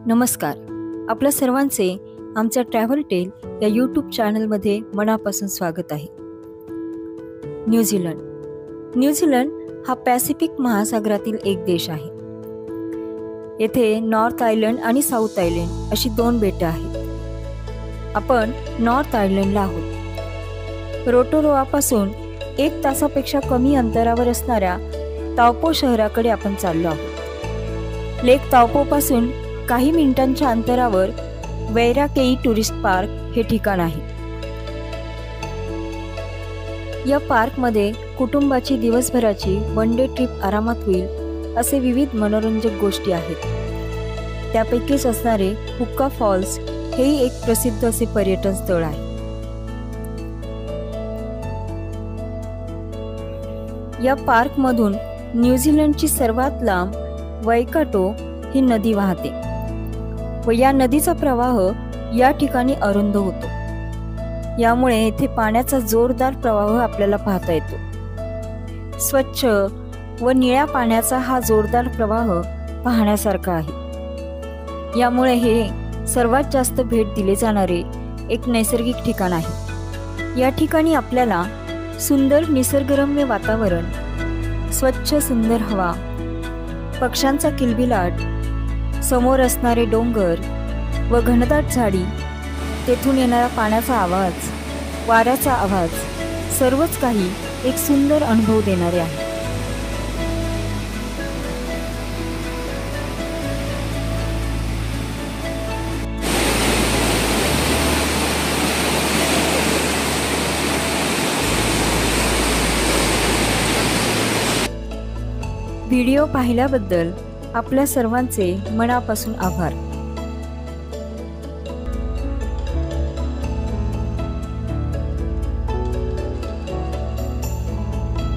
नमस्कार. आपल्या सर्वांचे आमच्या ट्रॅव्हल टेल या यूट्यूब चॅनलमध्ये मनापासून स्वागत आहे. न्यूझीलंड हा पॅसिफिक महासागरातील एक देश आहे. येथे नॉर्थ आयलंड आणि साऊथ आयलंड अशी 2 बेटे आहेत. आपण नॉर्थ आयलंडला आहोत. रोटोरोआपासून 1 तासापेक्षा कमी अंतरावर असणाऱ्या ताओपो शहराकडे आपण चाललो आहोत. लेक ताओपोपासून काही मिनिटांच्या अंतरावर वैराकेई टुरिस्ट पार्क हे ठिकाण आहे. या पार्कमध्ये कुटुंबाची दिवसभराची वन डे ट्रिप आरामात होईल असे विविध मनोरंजक गोष्टी आहेत. त्यापैकीच असणारे हुक्का फॉल्स हेही एक प्रसिद्ध असे पर्यटन स्थळ आहे. या पार्कमधून न्यूझीलंडची सर्वात लांब वैकाटो ही नदी वाहते व या नदीचा प्रवाह या ठिकाणी अरुंद होतो. यामुळे येथे पाण्याचा जोरदार प्रवाह आपल्याला पाहता येतो. स्वच्छ व निळ्या पाण्याचा हा जोरदार प्रवाह पाहण्यासारखा आहे. यामुळे हे सर्वात जास्त भेट दिले जाणारे एक नैसर्गिक ठिकाण आहे. या ठिकाणी आपल्याला सुंदर निसर्गरम्य वातावरण, स्वच्छ सुंदर हवा, पक्ष्यांचा किलबिलाट, समोर असणारे डोंगर व घनदाट झाडी, तेथून येणारा पाण्याचा आवाज, वाऱ्याचा आवाज सर्वच काही एक सुंदर अनुभव देणारे आहे. व्हिडिओ पाहिल्याबद्दल आपल्या सर्वांचे मनापासून आभार.